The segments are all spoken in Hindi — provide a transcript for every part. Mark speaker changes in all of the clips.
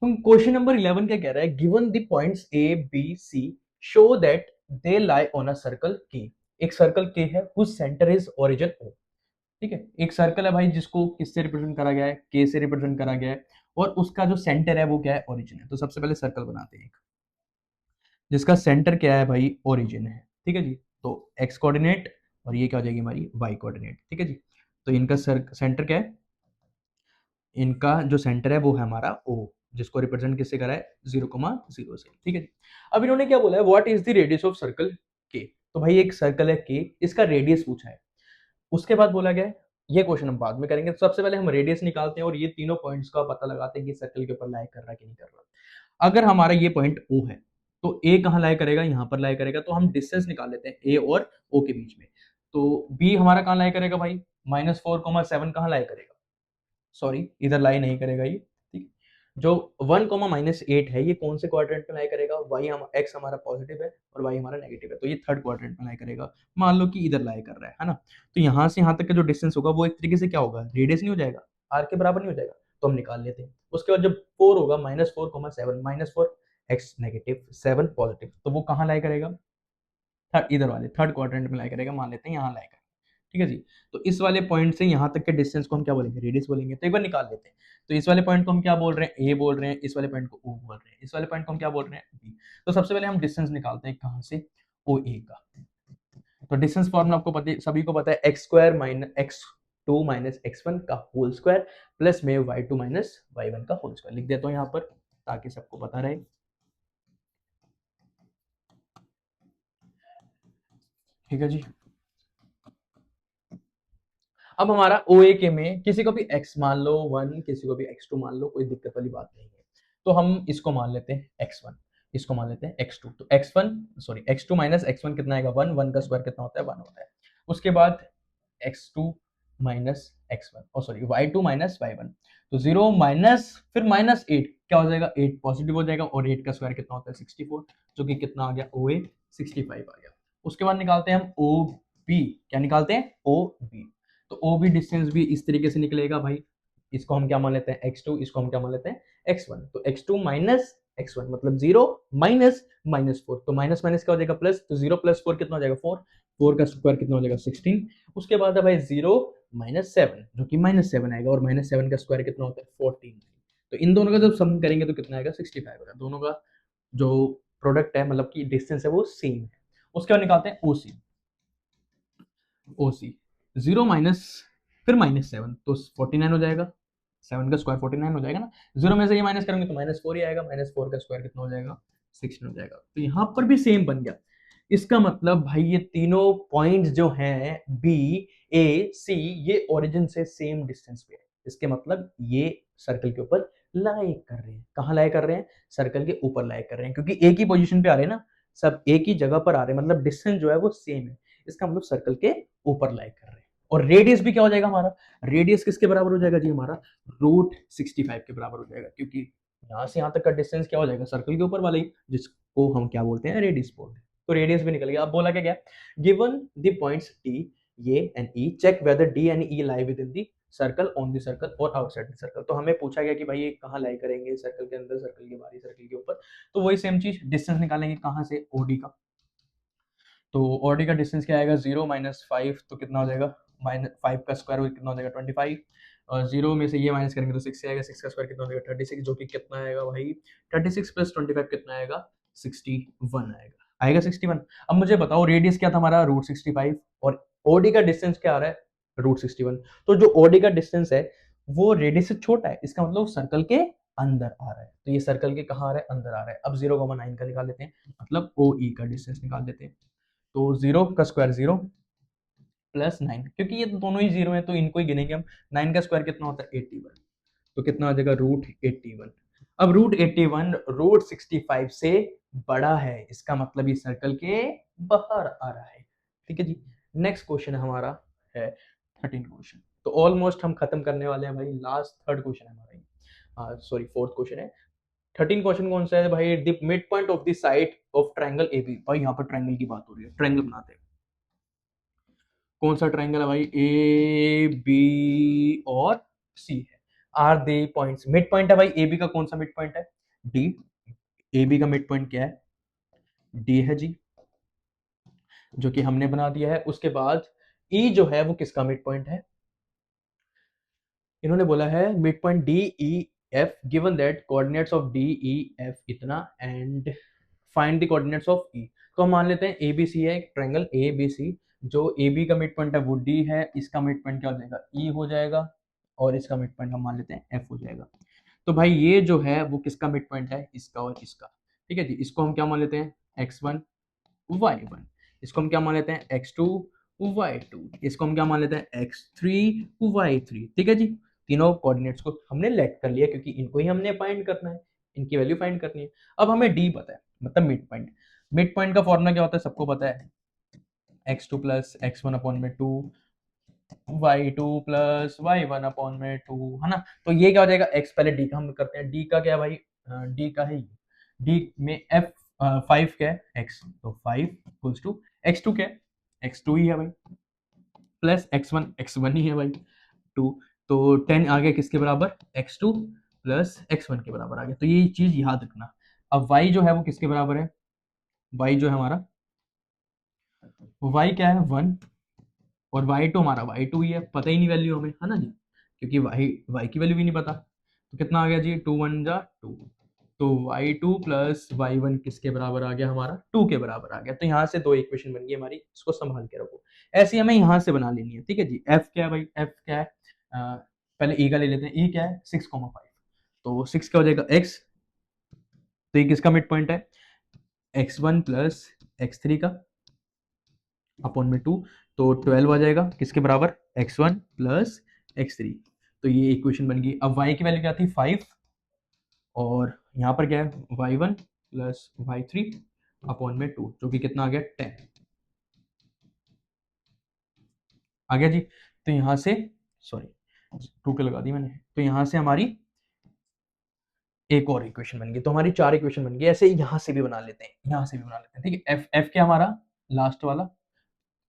Speaker 1: तो क्वेश्चन नंबर 11 क्या कह रहा है, given the points A B C show that they lie on a circle K. एक सर्कल के है whose centre is origin O. ठीक है, एक सर्कल है भाई जिसको किससे रिप्रेजेंट करा गया है, के से रिप्रेजेंट करा गया है, और उसका जो सेंटर है वो क्या है, ओरिजिन है। तो सबसे पहले सर्कल बनाते हैं एक जिसका सेंटर क्या है भाई, ओरिजिन है। ठीक है जी, तो एक्स कोऑर्डिनेट और ये क्या हो जाएगी हमारी वाई कोऑर्डिनेट। ठीक है जी, तो इनका सेंटर क्या है, इनका जो सेंटर है वो है हमारा ओ, जिसको रिप्रेजेंट किससे करा है, 0,0 से। ठीक है जी, अब इन्होंने क्या बोला है, what is the radius of circle के। तो भाई एक सर्कल है के, इसका रेडियस पूछा है। उसके बाद बोला गया है, ये क्वेश्चन हम बाद में करेंगे, तो सबसे पहले हम रेडियस निकालते हैं और ये तीनों पॉइंट्स का पता लगाते हैं कि सर्कल के ऊपर लाई कर रहा है कि नहीं कर रहा। अगर हमारा ये पॉइंट ओ है तो ए कहाँ लाई करेगा, यहां पर लाई करेगा। तो हम डिस्टेंस निकाल लेते हैं ए और ओ के बीच में। तो बी हमारा कहाँ लाई करेगा भाई, -4,7 कहाँ लाई करेगा, सॉरी इधर लाई नहीं करेगा ये। ठीक, जो 1,-8 है ये कौन से क्वाड्रेंट में लाई करेगा, वाई हम एक्स हमारा पॉजिटिव है और वाई हमारा नेगेटिव है, तो ये थर्ड क्वाड्रेंट में लाई करेगा। मान लो कि इधर लाई कर रहा है ना, तो यहाँ से यहाँ तक का जो डिस्टेंस होगा वो एक तरीके से क्या होगा, रेडियस नहीं हो जाएगा, आर के बराबर नहीं हो जाएगा। तो हम निकाल लेते हैं। उसके बाद जब 4 होगा, -4,7, -4 एक्स नेगेटिव 7 पॉजिटिव, तो वो कहाँ लाई करेगा, थर्ड इधर वाले थर्ड क्वाड्रेंट में लाई करेगा, मान लेते हैं यहाँ लाई करेगा। ठीक है जी, तो इस वाले पॉइंट से यहाँ तक के डिस्टेंस को हम क्या बोलेंगे, रेडियस बोलेंगे। तो एक बार निकाल लेते हैं। तो इस वाले पॉइंट को हम क्या बोल रहे हैं, ए बोल रहे हैं, इस वाले पॉइंट को ओ बोल रहे हैं, इस वाले पॉइंट को हम क्या बोल रहे हैं, बी। तो सबसे पहले हम डिस्टेंस निकालते हैं कहाँ से, ओ ए का। तो डिस्टेंस फॉर्मूला आपको पता, सभी को पता है, X square minus X two minus X one का होल स्क्वायर प्लस में Y two minus Y one का होल स्क्वायर। लिख देता हूँ यहाँ पर ताकि सबको पता रहे। ठीक है जी, अब हमारा ओ ए के में किसी को भी x मान लो 1, किसी को भी x2 मान लो, कोई दिक्कत वाली बात नहीं है। तो हम इसको मान लेते हैं x1, इसको मान लेते हैं x2। तो x1 sorry x2 minus x1 कितना आएगा, 1, 1 का स्क्वायर कितना होता है, 1 होता है। उसके बाद x2 माइनस x1 और सॉरी y2 माइनस y1, तो 0 माइनस फिर -8 क्या हो जाएगा, 8 पॉजिटिव हो जाएगा, और 8 का स्क्वायर कितना होता है, 64, जो कि कितना आ गया, OA 65 आ गया। उसके बाद निकालते हैं हम OB, क्या निकालते हैं, OB। तो ओ बी डिस्टेंस भी इस तरीके से निकलेगा भाई। इसको हम क्या मान लेते हैं, x2, इसको हम क्या मान लेते हैं, x1। तो x2 माइनस x1 मतलब 0 माइनस -4, तो माइनस माइनस क्या हो जाएगा, प्लस। तो 0 प्लस 4 कितना हो जाएगा, 4, 4 का स्क्वायर कितना हो जाएगा, 16। उसके बाद है भाई 0 -7 जो कि -7 आएगा, और -7 का स्क्वायर कितना होता है, 14। तो इन दोनों का जब सम करेंगे तो कितना आएगा, 65 आएगा। दोनों का जो प्रोडक्ट है, मतलब कि डिस्टेंस है, वो सेम है। उसके बाद निकालते हैं ओसी। ओसी 0 माइनस फिर -7, तो 49 हो जाएगा। 7 का स्क्वायर 49 हो जाएगा ना। 0 में से ये माइनस करेंगे तो -4 ही आएगा, -4 का स्क्वायर कितना हो जाएगा, 16 हो जाएगा। तो यहाँ पर भी सेम बन गया। इसका मतलब भाई ये तीनों पॉइंट्स जो हैं बी ए सी, ये ओरिजिन से सेम डिस्टेंस पे है। इसके मतलब ये सर्कल के ऊपर लाई कर रहे हैं। कहाँ लाई कर रहे हैं, सर्कल के ऊपर लाई कर रहे हैं, क्योंकि एक ही पोजीशन पे आ रहे हैं ना, सब एक ही जगह पर आ रहे हैं, मतलब डिस्टेंस जो है वो सेम है। इसका मतलब सर्कल के ऊपर लाई कर रहे हैं। और रेडियस भी क्या हो जाएगा हमारा, रेडियस किसके बराबर हो जाएगा जी, हमारा √65 के बराबर हो जाएगा, क्योंकि यहां से यहां तक का डिस्टेंस क्या हो जाएगा, सर्कल के ऊपर वाला ही, जिसको हम क्या बोलते हैं, रेडियस बोलते हैं। तो रेडियस भी निकल गया। अब बोला क्या गया, गिवन द पॉइंट्स डी ये and E, check whether D and E lie within the circle, on the circle और आउटसाइड द सर्कल। तो हमें पूछा गया कि भाई ये कहाँ लाई करेंगे, सर्कल के अंदर, सर्कल के बाहर, सर्कल के ऊपर। तो वही सेम चीज, डिस्टेंस निकालेंगे कहाँ से, ओडी का। तो ओडी का डिस्टेंस क्या आएगा, 0 -5, तो कितना हो जाएगा, -5 का स्क्वायर कितना हो जाएगा, 25। और 0 में से ये माइनस करेंगे तो 6 आएगा, 6 का स्क्वायर कितना हो जाएगा, 36, जो कि कितना आएगा भाई, 36 + 25 कितना आएगा, 61 आएगा, आएगा 61। अब मुझे बताओ रेडियस क्या था हमारा, √65, और ओडी का डिस्टेंस क्या आ रहा है, √61। तो जो ओडी का डिस्टेंस है वो रेडियस से छोटा है, इसका मतलब सर्कल के अंदर आ रहा है। तो ये सर्कल के कहाँ आ रहा है, अंदर आ रहा है। अब 0,9 का निकाल लेते हैं, मतलब ओ ई का डिस्टेंस निकाल देते हैं। तो 0 का स्क्वायर 0 प्लस 9, क्योंकि ये दोनों ही 0 है तो इनको ही गिनेंगे हम। 9 का स्क्वायर कितना होता है, 81, तो कितना आ जाएगा, √81। अब √81 √65 से बड़ा है, इसका मतलब ये सर्कल के बाहर आ रहा है। ठीक है जी, नेक्स्ट क्वेश्चन हमारा है 13 क्वेश्चन। तो ऑलमोस्ट हम खत्म करने वाले हैं भाई, लास्ट थर्ड क्वेश्चन है हमारा, सॉरी फोर्थ क्वेश्चन है। 13 क्वेश्चन कौन सा है भाई, the mid point of the side of triangle A B. भाई यहाँ पर ट्रायंगल की बात हो रही है, ट्रायंगल बनाते हैं। कौन सा ट्रायंगल है भाई, ए बी और सी है। Are they points, mid point है भाई ए बी का, कौन सा मिड पॉइंट है, डी, ए बी का मिड पॉइंट क्या है, डी है जी, जो कि हमने बना दिया है। उसके बाद ई जो है वो किसका मिड पॉइंट है, इन्होंने बोला है mid point D E F, given that coordinates of D E F इतना and find the coordinates of E. तो हम मान लेते हैं ए बी सी है एक ट्रायंगल ए बी सी, जो ए बी का मिड पॉइंट है वो डी है, इसका मिड पॉइंट क्या हो जाएगा, ई हो जाएगा, और इसका मिड पॉइंट हम मान लेते हैं एफ हो जाएगा। तो भाई ये जो है वो किसका मिड पॉइंट है, इसका और इसका, ठीक है जी। इसको हम क्या मान लेते हैं, x1 y1, इसको हम क्या मान लेते हैं, x2 y2, इसको हम क्या मान लेते हैं, x3 y3, ठीक है जी। तीनों कोऑर्डिनेट्स को हमने लेट कर लिया क्योंकि इनको ही हमने फाइंड करना है, इनकी वैल्यू फाइंड करनी है। अब हमें डी पता है, मतलब मिड पॉइंट। मिड पॉइंट का फॉर्मूला क्या होता है, सबको पता है, x2 प्लस x1 अपॉन में 2, y2 प्लस y1 अपॉन में 2, है ना। तो ये क्या हो जाएगा, x, पहले d का हम करते हैं, d का क्या है भाई, d का है, d में f 5 क्या है, x, तो 5 इक्वल्स टू x2 क्या है, x2 ही है भाई, प्लस x1 ही है भाई 2, तो 10 आ गया किसके बराबर, x2 प्लस x1 के बराबर आ गया। तो ये चीज याद रखना। अब y जो है वो किसके बराबर है, y जो है हमारा, y क्या है 1, और y2 हमारा y2 ही है, पता ही नहीं वैल्यू हमें, है ना जी, क्योंकि y की वैल्यू भी नहीं पता। तो कितना आ गया जी, 2 1 जा 2, तो y2 प्लस y1 किसके बराबर आ गया, हमारा 2 के बराबर आ गया। तो यहाँ से दो इक्वेशन बन गई हमारी, इसको संभाल के रखो। ऐसी हमें यहाँ से बना लेनी है, ठीक है जी। f क्या है भाई, f क्या है, पहले e का ले लेते हैं, e क्या है 6,5, तो 6 क्या हो जाएगा x, तो ये किसका मिड पॉइंट है, x1 प्लस x3 का अपॉन में 2, तो 12 आ जाएगा किसके बराबर, x1 प्लस x3। तो ये इक्वेशन बन गई। अब y की वैल्यू क्या थी 5, और यहाँ पर क्या है y1 प्लस y3 अपॉन में 2, जो कि कितना आ गया 10 आ गया जी। तो यहाँ से, सॉरी 2 के लगा दी मैंने, तो यहाँ से हमारी एक और इक्वेशन बन गई। तो हमारी 4 इक्वेशन बन गई। ऐसे यहाँ से भी बना लेते हैं, यहाँ से भी बना लेते हैं, ठीक है। एफ क्या हमारा लास्ट वाला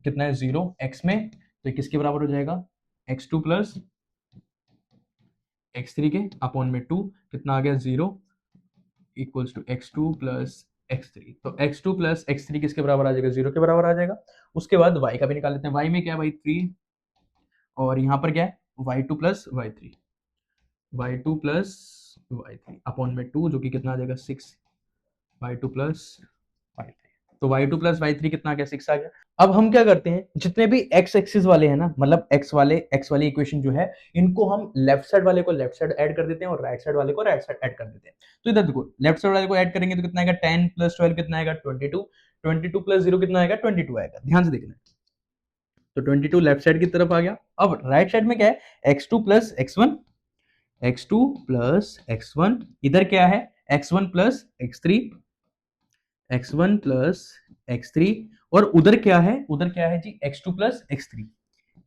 Speaker 1: कितना है 0 x में, तो किसके बराबर हो जाएगा, x2 प्लस x3 के अपॉन में 2, कितना आ गया 0 equals to x2 plus x3। तो x2 प्लस x3 किसके बराबर आ जाएगा, 0 के बराबर आ जाएगा। उसके बाद y का भी निकाल लेते हैं, y में क्या है भाई 3, और यहाँ पर क्या है y2 plus y3, y2 plus y3 upon में 2, जो कि कितना आ जाएगा 6, y2 प्लस y3, तो y2 प्लस y3 कितना आ गया 6 आ गया। अब हम क्या करते हैं, जितने भी x एक्सिस वाले हैं ना, मतलब x वाली इक्वेशन जो है, इनको हम लेफ्ट साइड वाले को लेफ्ट साइड ऐड कर देते हैं और राइट साइड वाले को राइट साइड ऐड कर देते हैं। तो इधर देखो, लेफ्ट साइड वाले को ऐड करेंगे तो कितना आएगा 10 प्लस 12 कितना आएगा 22, 22 प्लस 0 कितना आएगा 22 आएगा, ध्यान से देखना। तो 22 लेफ्ट साइड की तरफ आ गया। अब राइट साइड में क्या है, x2 plus x1, x2 plus x1, इधर क्या है x1 plus x3, x1 plus x3, और उधर क्या है, उधर क्या है जी x2 plus x3,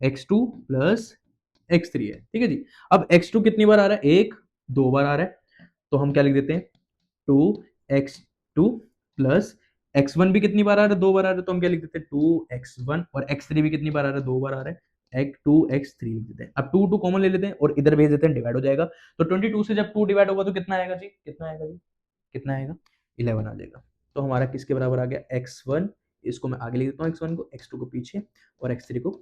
Speaker 1: x2 plus x3 है, ठीक है जी। अब x2 कितनी बार आ रहा है, एक दो बार आ रहा है, तो हम क्या लिख देते हैं 2x2 प्लस x1 भी कितनी बार आ रहा है, दो बार आ रहा है, तो हम क्या लिख देते हैं 2x1, और x3 भी कितनी बार आ रहा है, दो बार आ रहा है, एक 2x3 लिख देते हैं। अब 2 कॉमन ले लेते हैं और इधर भेज देते हैं, डिवाइड हो जाएगा। तो 22 से जब 2 डिवाइड होगा तो कितना आएगा जी, कितना आएगा जी, कितना आएगा 11 आ जाएगा। तो हमारा किसके बराबर आ गया x1, इसको मैं आगे लिख देता हूँ x1 को, x2 को पीछे और x3 को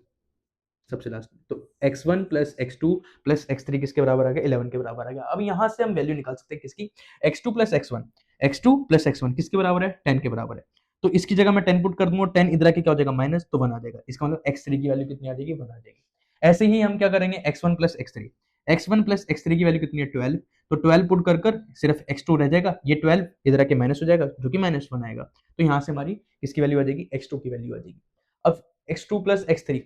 Speaker 1: सबसे लास्ट में। तो x1 plus x2 plus x3 किसके बराबर आ गया, 11 के बराबर आ गया। अब यहां से हम वैल्यू निकाल सकते हैं किसकी, x2 plus x1, x2 plus x1 किसके बराबर है 10 के बराबर है। तो इसकी जगह मैं 10 पुट कर दूंगा, 10 इधर के क्या हो जाएगा माइनस, तो 1 आ जाएगा। इसका मतलब x3 की वैल्यू कितनी आ जाएगी, 1 आ जाएगी। ऐसे ही हम क्या करेंगे x1 plus x3, x1 plus x3 की वैल्यू कितनी है 12, तो 12 पुट कर कर सिर्फ x2 रह जाएगा, ये 12 इधर के माइनस हो जाएगा, जो कि -1 आएगा। तो यहाँ से हमारी किसकी वैल्यू आ जाएगी, x2 की वैल्यू आ जाएगी। अब x2 plus x3,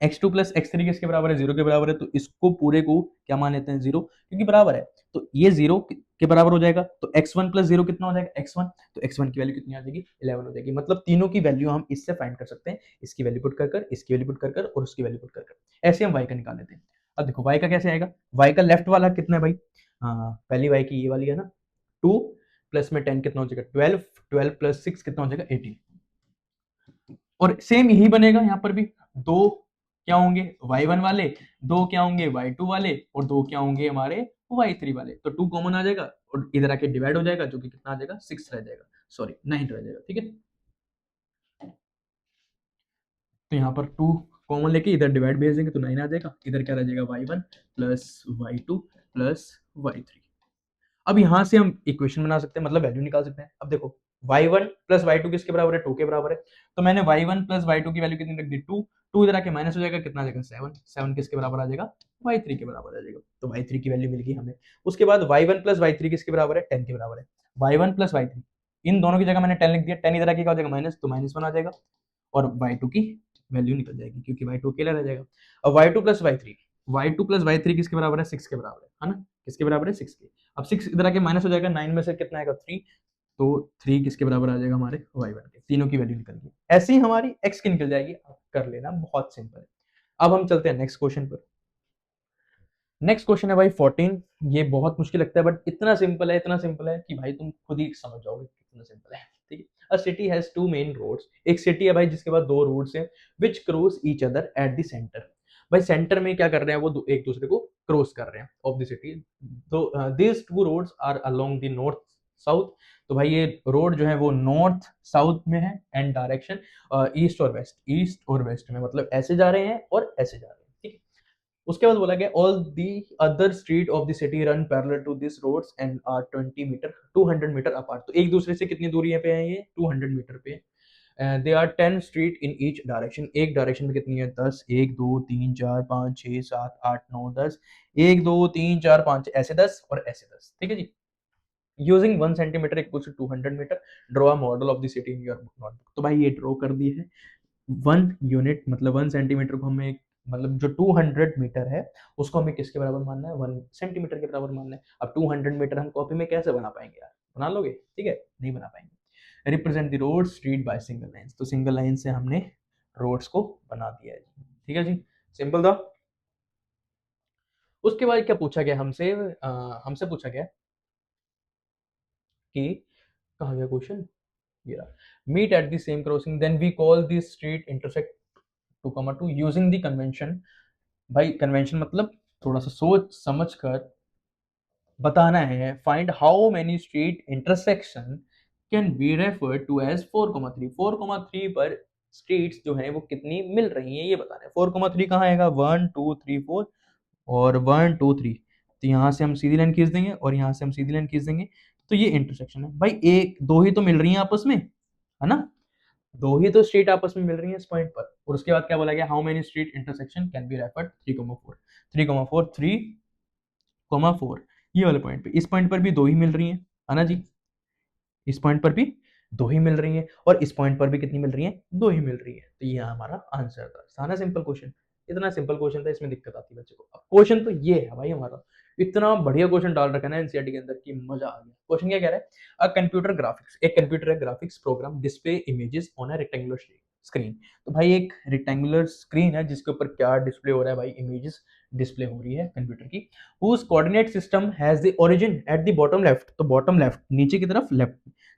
Speaker 1: x2 plus x3 किसके बराबर है, 0 के बराबर है, तो इसको पूरे को क्या मान लेते हैं 0, क्योंकि बराबर है, तो ये 0 के बराबर हो जाएगा। तो x1 प्लस 0 कितना हो जाएगा x1, तो x1 की वैल्यू कितनी आ जाएगी 11 हो जाएगी। मतलब तीनों की वैल्यू हम इससे फाइंड कर सकते हैं, इसकी वैल्यू पुट कर कर, इसकी वैल्यू पुट कर कर, और उसकी वैल्यू पुट कर कर, ऐसे हम y का निकाल लेते हैं। अब देखो y का कैसे आएगा, y का लेफ्ट वाला कितना है भाई, पहली y की ये वाली है ना 2, प्लस में 10 कितना हो जाएगा 12, 12 प्लस 6 कितना हो जाएगा 18, और सेम यही बनेगा यहाँ पर भी, दो क्या होंगे y1 वाले, दो क्या होंगे y2 वाले, और दो क्या होंगे हमारे y3 वाले। तो 2 कॉमन आ जाएगा और इधर आके डिवाइड हो जाएगा, जो कि कितना आ जाएगा 6 रह जाएगा, सॉरी 9 रह जाएगा, ठीक है। तो यहाँ पर 2 कॉमन लेके इधर डिवाइड भेज देंगे तो 9 आ जाएगा, इधर क्या रह जाएगा y1 plus y2 plus y3। अब यहाँ से हम इक्वेशन बना सकते हैं, मतलब वैल्यू निकाल सकते हैं। अब देखो y1 प्लस y2 किसके बराबर है, 2 के बराबर है। तो मैंने y1 प्लस y2 की वैल्यू कितनी रख दी 2, 2 इधर आके माइनस हो जाएगा, कितना आ जाएगा 7, 7 किसके बराबर आ जाएगा y3 के बराबर आ जाएगा। तो y3 की वैल्यू मिल गई हमें। उसके बाद y1 प्लस y3 किसके बराबर है, 10 के बराबर है। y1 प्लस y3 इन दोनों की जगह मैंने 10 लिख दिया, 10 इधर आके क्या हो जाएगा माइनस, तो -1 आ जाएगा और y2 की वैल्यू निकल जाएगी क्योंकि y2 अकेला रह जाएगा। अब y2 प्लस y3 किसके बराबर है, 6 के बराबर है ना, किसके बराबर है 6 के। अब 6 इधर आके माइनस हो जाएगा, 9 में से कितना आएगा 3, तो 3 किसके बराबर आ जाएगा हमारे y1 के। तीनों की वैल्यू निकल गई, ऐसे ही हमारी x की निकल जाएगी। आप कर लेना, बहुत सिंपल है। अब हम चलते हैं नेक्स्ट क्वेश्चन पर। नेक्स्ट क्वेश्चन है भाई 14। ये बहुत मुश्किल लगता है बट इतना सिंपल है, इतना सिंपल है कि भाई तुम खुद ही समझ जाओगे कितना सिंपल है, ठीक है। A city has two main roads, एक सिटी है भाई जिसके पास दो रोड्स हैं, which cross each other at the centre. भाई सेंटर में क्या कर रहे हैं वो, एक दूसरे को क्रॉस कर रहे हैं ऑफ द सिटी। तो this two roads are along the north south. तो भाई ये रोड जो है वो नॉर्थ साउथ में है एंड डायरेक्शन ईस्ट और वेस्ट, ईस्ट और वेस्ट में, मतलब ऐसे जा रहे हैं और ऐसे जा रहे हैं, ठीक है। उसके बाद बोला गया all the other street of the city run parallel to this roads and are 20 metre 200 metre apart. तो एक दूसरे से कितनी दूरी पे है ये, 200 मीटर पे। They are 10 street in each direction, एक डायरेक्शन में कितनी है 10, 1 2 3 4 5 6 7 8 9 10, 1 2 3 4 5 ऐसे 10 और ऐसे 10, ठीक है जी। Using 1 centimetre equals to 200 metre, draw a model of the city in your notebook. तो भाई ये ड्रॉ कर दी है। 1 यूनिट मतलब 1 सेंटीमीटर को हमें, मतलब जो 200 मीटर है उसको हमें किसके बराबर मानना है, 1 सेंटीमीटर के बराबर मानना है। अब 200 मीटर हम कॉपी में कैसे बना पाएंगे यार, बना लोगे, ठीक है, नहीं बना पाएंगे। Represent the road street by single line, तो सिंगल लाइन से हमने रोड्स को बना दिया है, ठीक है जी, सिंपल था। उसके बाद क्या पूछा गया हमसे, हमसे पूछा गया कि कहाँ गया क्वेश्चन, ये meet at the same crossing then we call this street intersect 2, using the convention. भाई कन्वेंशन मतलब थोड़ा सा सोच समझ कर बताना है। Find how many street intersection can be refer to as 4,3, 4,3 पर स्ट्रीट्स जो है वो कितनी मिल रही हैं ये बताना है। 4,3 कहाँ आएगा, 1 2 3 4 और 1 2 3। तो यहाँ से हम सीधी लाइन खींच देंगे और यहाँ से हम सीधी लाइन खींच देंगे, तो ये इंटरसेक्शन है भाई। एक दो ही तो मिल रही हैं आपस में, है ना, दो ही तो स्ट्रीट आपस में मिल रही है इस पॉइंट पर। और उसके बाद क्या बोला गया, how many street intersection can be referred 3,4, 3,4 3,4 ये वाले पॉइंट पे, इस पॉइंट पर भी दो ही मिल रही है ना जी, इस पॉइंट पर भी दो ही मिल रही है और इस पॉइंट पर भी कितनी मिल रही है, दो ही मिल रही है। तो ये हमारा आंसर था, सारा सिंपल क्वेश्चन, इतना सिंपल क्वेश्चन था, इसमें दिक्कत आती है बच्चे को। अब क्वेश्चन तो ये है भाई हमारा, इतना बढ़िया क्वेश्चन डाल रखा है ना एनसीईआरटी के अंदर कि मजा आ गया। क्वेश्चन क्या कह रहा है, अ कंप्यूटर ग्राफिक्स, एक कंप्यूटर है graphics program display images on a rectangular screen. तो भाई एक रेक्टेंगुलर स्क्रीन है जिसके ऊपर क्या डिस्प्ले हो रहा है भाई, इमेजेस डिस्प्ले हो रही है कंप्यूटर की। whose coordinate system has the origin at the bottom left, तो बॉटम लेफ्ट नीचे की तरफ लेफ्ट,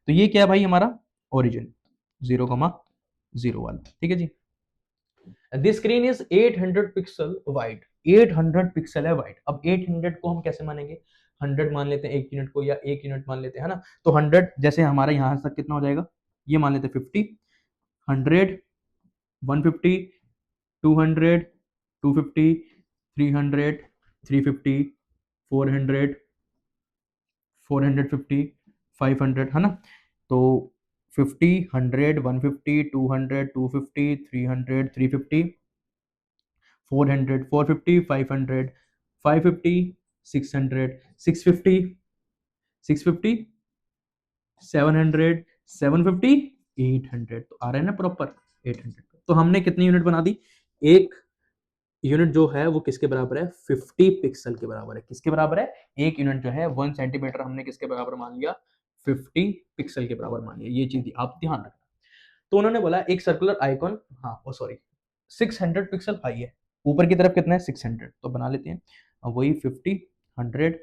Speaker 1: तो ये क्या है भाई हमारा ओरिजिन 0,0 वाला, ठीक है जी। This screen is 800 pixel wide, 800 pixel है वाइड। अब 800 को हम कैसे मानेंगे, 100 मान लेते हैं एक यूनिट को, या 1 यूनिट मान लेते हैं, है ना। तो 100 जैसे हमारा यहां तक कितना हो जाएगा, ये मान लेते हैं 50, 100 150 200 250 300 350 400 450 500, है ना। तो 50 100 150 200 250 300 350 400 450 500 550 600 650 650 700 750 800, तो आ रहा है ना प्रॉपर 800। तो हमने कितनी यूनिट बना दी, एक यूनिट जो है वो किसके बराबर है, 50 पिक्सल के बराबर है। किसके बराबर है, एक यूनिट जो है 1 सेंटीमीटर हमने किसके बराबर मान लिया, 50 पिक्सल के बराबर मान लिया। ये चीज आप ध्यान रखना। तो उन्होंने बोला एक सर्कुलर आइकॉन, हाँ ओ सॉरी 600 पिक्सल हाई है, ऊपर की तरफ कितना है 600, तो बना लेते हैं। अब वही 50 100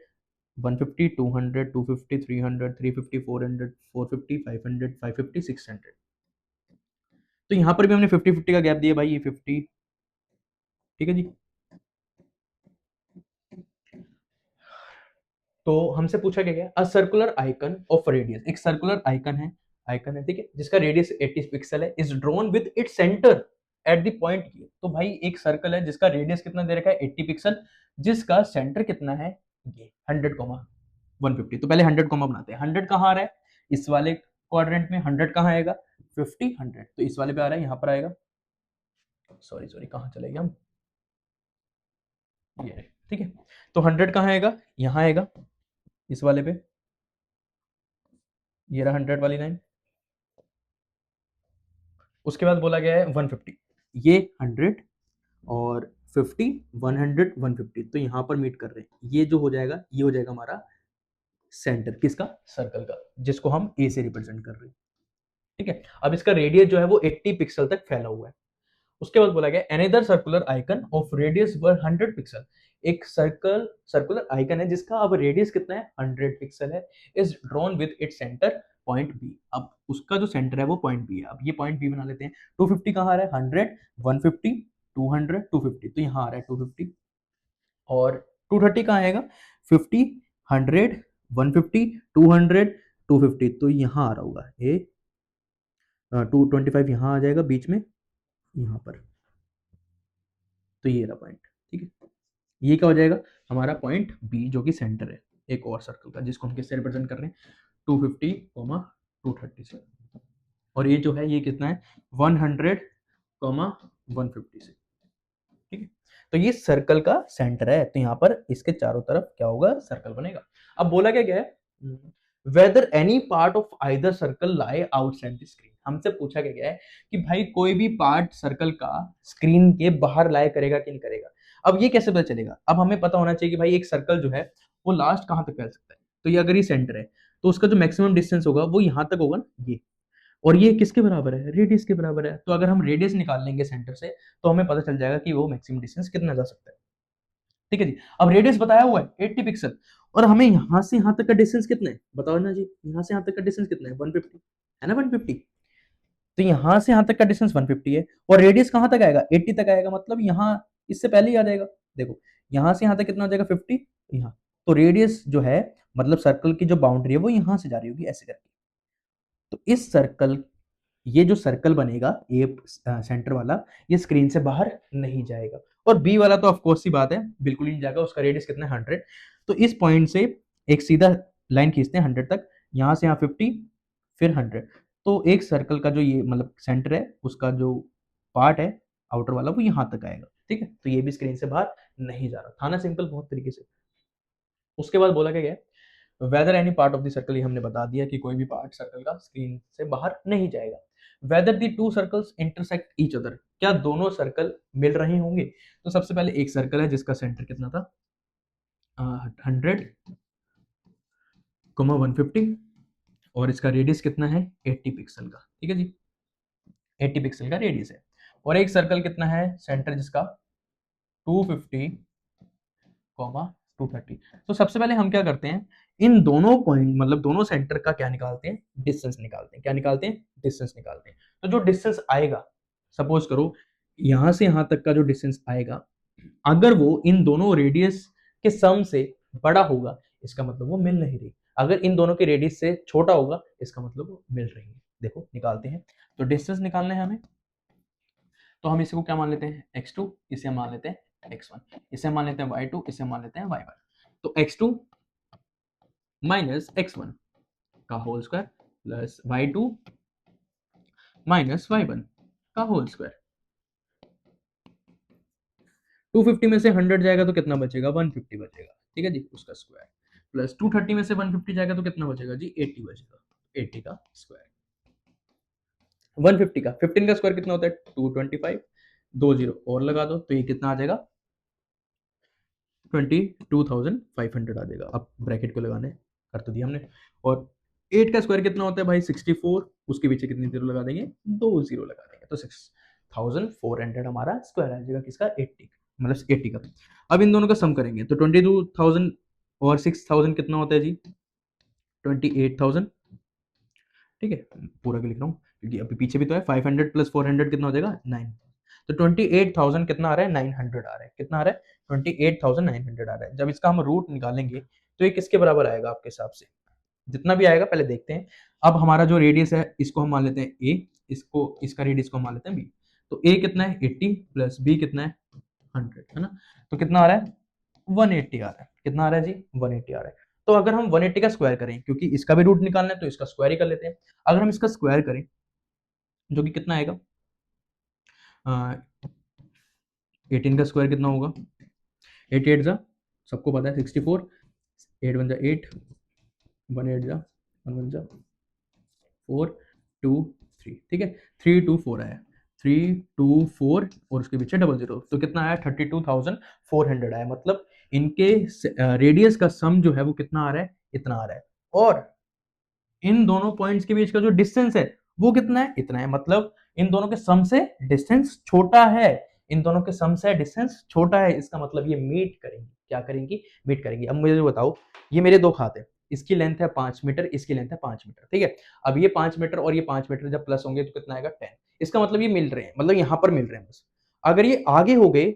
Speaker 1: 150 200 250 300 350 400 450 500 550 600। तो यहाँ पर भी हमने 50 50 का गैप दिया भाई, ये 50 ठीक है जी। तो हमसे पूछा क्या गया, a circular icon of radius, एक सर्कुलर आइकन है ठीक है, जिसका रेडियस 80 पिक्सल है, is drawn with its centre at the point ये। तो भाई एक सर्कल है जिसका रेडियस कितना दे रखा है 80 पिक्सल, जिसका सेंटर कितना है ये 100, 150। तो पहले 100, बनाते हैं। 100 कहाँ आ रहा है, इस वाले क्वाड्रेंट में। 100 कहाँ आएगा 50, 100 तो इस वाले पे आ रहा है, यहाँ पर आएगा। सॉरी सॉरी, कहाँ चले गए हम, ये ठीक है। तो 100 कहाँ आएगा, यहाँ आएगा इस वाले पे, ये रहा 100 वाली लाइन। उसके बाद बोला गया है 150, ये 100 और 50, 100, 150 तो यहाँ पर मीट कर रहे हैं। ये जो हो जाएगा, ये हो जाएगा हमारा सेंटर किसका, सर्कल का, जिसको हम ए से रिप्रेजेंट कर रहे हैं। ठीक है, अब इसका रेडियस जो है वो 80 पिक्सल तक फैला हुआ है। उसके बाद बोला गया another circular icon of radius वर 100 पिक्सल, एक सर्कुलर आइकन है जिसका अब रेडियस कितना है 100 पिक्सल है, is drawn with its centre point B. अब उसका जो सेंटर है वो पॉइंट बी है। अब ये पॉइंट बी बना लेते हैं। 250 कहाँ आ रहा है, 100, 150, 200, 250 तो यहाँ आ रहा है 250। और 230 कहाँ आएगा, 50, 100, 150, 200, 250 तो यहाँ आ रहा होगा ये 225 यहाँ आ जाएगा बीच में, यहाँ पर। तो ये रहा पॉइंट, ठीक है। ये क्या हो जाएगा हमारा पॉइंट बी, जो कि सेंटर है एक और सर्कल का, जिसको हम किससे रिप्रेजेंट कर रहे हैं 250, 230 से। और ये जो है ये कितना है 100, 150 से। ठीक है, तो ये सर्कल का सेंटर है। तो यहाँ पर इसके चारों तरफ क्या होगा, सर्कल बनेगा। अब बोला क्या गया है, whether any part of either circle lie outside the screen. हमसे पूछा क्या गया है कि भाई कोई भी पार्ट सर्कल का स्क्रीन के बाहर लाई करेगा कि नहीं करेगा। अब ये कैसे पता चलेगा, अब हमें पता होना चाहिए कि भाई एक सर्कल जो है वो लास्ट कहां तक फैल सकता है। तो ये अगर ये सेंटर है तो उसका जो मैक्सिमम डिस्टेंस होगा वो यहां तक होगा ना, ये। और ये किसके बराबर है, रेडियस के बराबर है। तो अगर हम रेडियस निकाल लेंगे सेंटर से तो हमें पता चल जाएगा कि वो मैक्सिमम डिस्टेंस कितना जा सकता है। ठीक है जी, अब रेडियस बताया हुआ है 80 पिक्सल, और हमें यहां से यहां तक का डिस्टेंस कितना है बताओ ना जी, यहां से यहां तक का डिस्टेंस कितना है 150 है ना, 150। तो यहां से यहां तक का डिस्टेंस 150 है, और रेडियस कहां तक आएगा 80 तक आएगा, मतलब यहां इससे पहले ही आ जाएगा। देखो यहां से यहां तक कितना हो जाएगा 50, यहां। तो रेडियस जो है मतलब सर्कल की जो बाउंड्री है वो यहां से जा रही होगी ऐसे करके। तो इस सर्कल, ये जो सर्कल बनेगा ए सेंटर वाला, ये स्क्रीन से बाहर नहीं जाएगा। और बी वाला तो ऑफकोर्स सी बात है बिल्कुल ही नहीं जाएगा, उसका रेडियस कितना है 100। तो इस पॉइंट से एक सीधा लाइन खींचते हैं 100 तक, यहां से यहाँ 50 फिर 100। तो एक सर्कल का जो ये मतलब सेंटर है उसका जो पार्ट है आउटर वाला वो यहाँ तक आएगा। ठीक है, तो ये भी स्क्रीन से बाहर नहीं जा रहा था ना, सिंपल बहुत तरीके से। उसके बाद बोला क्या गया, whether any part of the circle, ये हमने बता दिया कि कोई भी पार्ट सर्कल का स्क्रीन से बाहर नहीं जाएगा। Weather the to circles intersect each other, क्या दोनों सर्कल मिल रहे होंगे। तो सबसे पहले एक सर्कल है जिसका सेंटर कितना था 100, 150, और इसका रेडियस कितना है 80 पिक्सल का। ठीक है जी, 80 पिक्सल का रेडियस है। और एक सर्कल कितना है सेंटर जिसका 250, 230। तो सबसे पहले हम क्या करते हैं, इन दोनों पॉइंट मतलब दोनों सेंटर का क्या निकालते हैं, डिस्टेंस निकालते हैं। क्या निकालते हैं, डिस्टेंस निकालते हैं। तो जो डिस्टेंस आएगा, सपोज करो यहां से यहां तक का जो डिस्टेंस आएगा, अगर वो इन दोनों रेडियस के सम से बड़ा होगा इसका मतलब वो मिल नहीं रही। अगर इन दोनों के रेडियस से छोटा होगा इसका मतलब वो मिल रही है। देखो निकालते हैं। तो डिस्टेंस निकालना है हमें, तो हम इसको क्या मान लेते हैं x2, इसे हम मान लेते हैं x1, इसे हम मान लेते हैं y2, इसे हम मान लेते हैं y1। तो x2 माइनस x1 का whole square plus y2 minus y1 का होल स्क्वायर। 250 में से 100 जाएगा तो कितना बचेगा 150 बचेगा। ठीक है जी, उसका स्क्वायर प्लस 230 में से 150 जाएगा तो कितना बचेगा जी 80 बचेगा, 80 का स्क्वायर। 150 का 15 का स्क्वायर कितना होता है 225, 2 जीरो और लगा दो तो ये कितना आ जाएगा 22,500 आ जाएगा। अब ब्रैकेट को लगाने कर तो दिया हमने। और 8 का स्क्वायर कितना होता है भाई 64, उसके पीछे कितनी जीरो लगा देंगे 2 जीरो लगा देंगे, तो 6400 हमारा स्क्वायर आ जाएगा किसका 80 मतलब 80 का। अब इन दोनों का सम करेंगे तो 22,000 और 6,000 कितना होता है जी 28,000। ठीक है, पूरा के लिख रहा हूँ क्योंकि अभी पीछे भी तो है। 500 प्लस 400 कितना हो जाएगा 9। तो 28,000 कितना आ रहा है, 900 आ रहा है, कितना आ रहा है, 28,900 आ रहा है। जब इसका हम रूट निकालेंगे तो ये किसके बराबर आएगा आपके हिसाब से, जितना भी आएगा पहले देखते हैं। अब हमारा जो रेडियस है इसको हम मान लेते हैं ए, इसको इसका रेडियस को मान लेते हैं बी। तो ए कितना है 80 प्लस बी कितना है 100, है ना। तो कितना आ रहा है 180 आ रहा है, कितना आ रहा है जी 180 आ रहा है। तो अगर हम 180 का स्क्वायर करें, क्योंकि इसका भी रूट निकालना है तो इसका स्क्वायर ही कर लेते हैं। अगर हम इसका स्क्वायर करें जो कि कितना आएगा, 18 का स्क्वायर कितना होगा, 8 8 जा, सबको पता है 64, 8 1 जा 8, 1 8 जा 1 1 जा 4 2 3, ठीक है, 3 2 4 आया, 3 2 4 और उसके पीछे डबल जीरो, तो कितना आया 32,400 आया। मतलब इनके रेडियस का सम जो है वो कितना आ रहा है, इतना आ रहा है। और इन दोनों पॉइंट्स के बीच का जो डिस्टेंस है वो कितना है, इतना है। मतलब इन दोनों के सम से डिस्टेंस छोटा है, इन दोनों के सम से डिस्टेंस छोटा है, इसका मतलब ये मीट करेंगी, क्या करेंगी, मीट करेंगी। अब मुझे बताओ, ये मेरे दो खाते हैं, इसकी लेंथ है 5 मीटर, इसकी लेंथ है 5 मीटर, ठीक है। अब ये 5 मीटर और ये 5 मीटर जब प्लस होंगे तो कितना आएगा 10, इसका मतलब ये मिल रहे हैं, मतलब यहाँ पर मिल रहे हैं बस। अगर ये आगे हो गए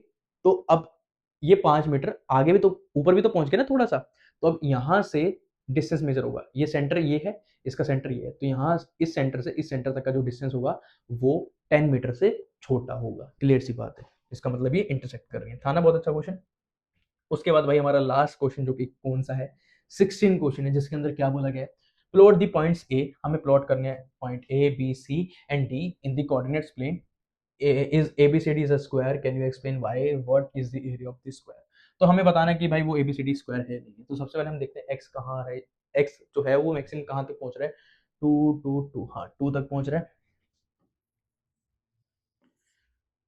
Speaker 1: तो अब ये 5 मीटर आगे भी तो, ऊपर भी तो पहुंच गए ना थोड़ा सा, तो अब यहाँ से डिस्टेंस मेजर होगा, ये सेंटर ये है, इसका सेंटर ये है, तो यहाँ इस सेंटर से इस सेंटर तक का जो डिस्टेंस होगा वो 10 मीटर से छोटा होगा, क्लियर सी बात है। इसका मतलब ये इंटरसेक्ट कर रही है, था ना बहुत अच्छा क्वेश्चन। उसके बाद भाई हमारा लास्ट क्वेश्चन जो कि कौन सा है, 16 क्वेश्चन है, जिसके अंदर क्या बोला गया है, प्लॉट दी पॉइंट्स ए, हमें प्लॉट करने हैं point A B C and D in the coordinates plane. is ABCD is a square, can you explain why, what is the area of the square। तो हमें बताना है कि भाई वो ABCD स्क्वायर है नहीं है। तो सबसे पहले हम देखते हैं x कहाँ आ रहा है, x जो है वो मैक्सिमम कहाँ तक पहुंच रहा है, 2 2 2, हाँ 2 तक पहुंच रहा है,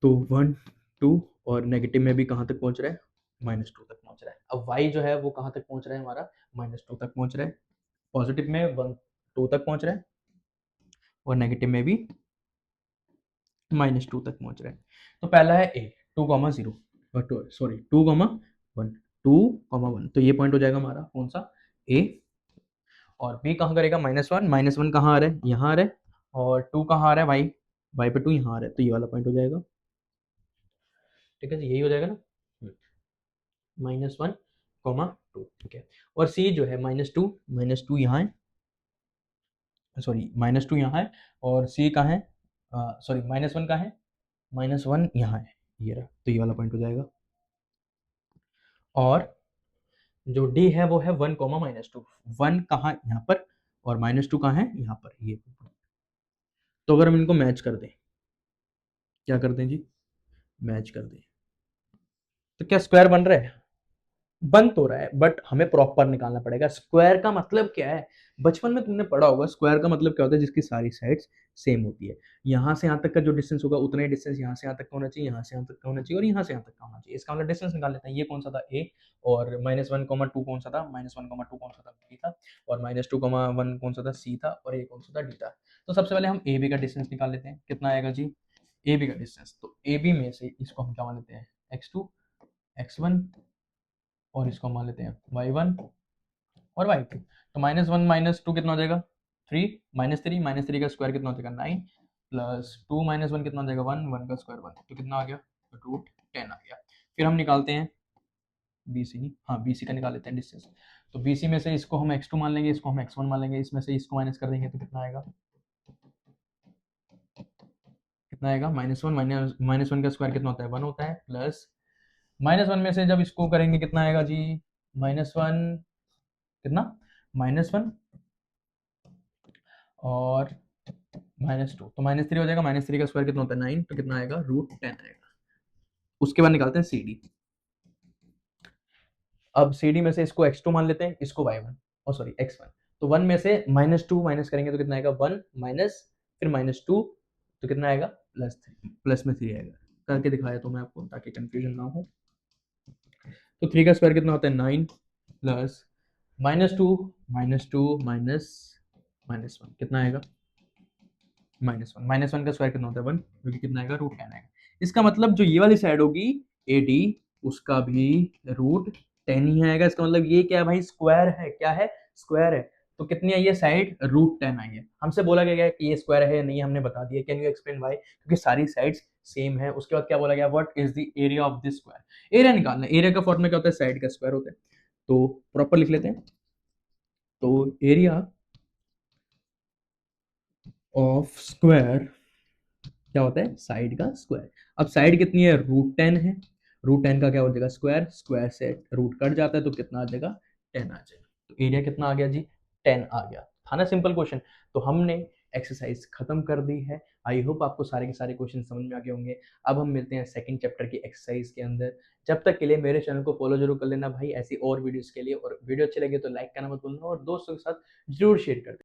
Speaker 1: तो 1 2, और नेगेटिव में भी कहाँ तक पहुंच रहा है, -2 तक पहुंच रहा है। अब y जो है वो कहाँ तक पहुंच रहा है हमारा, -2 तक पहुंच रहा है, पॉजिटिव में 1 2 तक पहुंच रहा है, और नेगेटिव में भी -2 तक पहुंच रहा है। तो पहला है a 2,0, सॉरी 2,1, 2,1, तो ये पॉइंट हो जाएगा हमारा कौन सा, a। और b कहाँ करेगा, -1, -1 कहाँ आ रहा है, यहाँ आ रहा है, और 2 कहाँ आ रहा है, y पे 2 यहाँ आ रहा है, तो ये वाला पॉइंट हो जाएगा, ठीक है जी, यही हो जाएगा ना, -1,2, ठीक है। और c जो है -2 यहाँ है, सॉरी -2 यहाँ है, और c कहाँ है, सॉरी -1 कहाँ है, -1 यहाँ है, ये रहा, तो ये वाला पॉइंट हो जाएगा। और जो डी है वो है 1, -2, 1 कहाँ यहाँ पर, और -2 कहाँ है यहाँ पर, ये। तो अगर हम इनको मैच कर दें, क्या कर दें जी, मैच कर दें, तो क्या स्क्वायर बन रहा है, बन तो रहा है, बट हमें प्रॉपर निकालना पड़ेगा। स्क्वायर का मतलब क्या है, बचपन में तुमने पढ़ा होगा, स्क्वायर का मतलब क्या होता है, जिसकी सारी साइड्स सेम होती है। यहाँ से यहाँ तक का जो डिस्टेंस होगा उतना ही डिस्टेंस यहाँ से यहाँ तक का होना चाहिए, यहाँ से यहाँ तक का होना चाहिए, और यहाँ से यहाँ तक का होना चाहिए। इसका मतलब डिस्टेंस निकाल लेते हैं, ये कौन सा था a, और -1,2 कौन सा था, -1,2 कौन सा था b था, और -2,1 कौन सा था c था, और a कौन सा था d था। तो सबसे पहले हम ए बी का डिस्टेंस निकाल लेते हैं, कितना आएगा जी ए बी का डिस्टेंस। तो ए बी में से इसको हम क्या मान लेते हैं, x2 x1, और इसको मान लेते हैं y1 और y2। तो -1 -2 कितना हो जाएगा 3, -3 का स्क्वायर कितना हो जाएगा 9, प्लस 2 -1 कितना हो जाएगा 1, 1 का स्क्वायर 1, तो कितना आ गया √10 आ गया। फिर हम निकालते हैं BC, हाँ BC का निकाल लेते हैं डिस्टेंस। तो BC में से इसको हम x2 मान लेंगे, इसको हम x1 मान लेंगे, इसमें से इसको माइनस कर देंगे तो कितना आएगा, -1 का स्क्वायर कितना होता है 1 होता है, प्लस -1 में से जब इसको करेंगे कितना आएगा जी, -1 कितना, -1 और -2, तो -3 हो जाएगा, -3 का स्क्वायर कितना होता है 9, तो कितना आएगा √10 आएगा। उसके बाद निकालते हैं CD। अब CD में से इसको x2 मान लेते हैं, इसको y1, और सॉरी x1, तो 1 में से -2 माइनस करेंगे तो कितना आएगा 1 माइनस, फिर -2, तो कितना आएगा +3, प्लस में 3 आएगा, करके दिखाया तो मैं आपको ताकि कंफ्यूजन ना हो। तो 3 का स्क्वायर कितना होता है 9, प्लस -2 -1 कितना आएगा -1 का स्क्वायर कितना होता है 1, जो कि कितना आएगा √10 आएगा। इसका मतलब जो ये वाली साइड होगी AD, उसका भी √10 ही आएगा। इसका मतलब ये क्या है भाई, स्क्वायर है, क्या है, स्क्वायर है। तो कितनी आई है साइड, √10 आई है। हमसे बोला गया है कि ये स्क्वायर है या नहीं, हमने बता दिया। Can you explain why? क्योंकि सारी साइड्स सेम है। उसके बाद क्या बोला गया, what is the area of this square. Area निकालना है। एरिया का फॉर्मूला क्या होता है, साइड का स्क्वायर होता है। तो प्रॉपर लिख लेते हैं। तो एरिया ऑफ स्क्वायर क्या होता है, साइड का स्क्वायर। अब साइड कितनी है, √10 है। √10 का क्या हो जाएगा, स्क्वायर। स्क्वायर से रूट कट जाता है तो कितना आ जाएगा, 10 आ जाएगा। तो एरिया कितना आ गया जी, 10 आ गया। था ना सिंपल क्वेश्चन। तो हमने एक्सरसाइज खत्म कर दी है। आई होप आपको सारे के सारे क्वेश्चन समझ में आ गए होंगे। अब हम मिलते हैं सेकंड चैप्टर की एक्सरसाइज के अंदर। जब तक के लिए मेरे चैनल को फॉलो जरूर कर लेना भाई, ऐसी और वीडियोस के लिए। और वीडियो अच्छी लगे तो लाइक करना मत भूलना, और दोस्तों के साथ जरूर शेयर कर देना।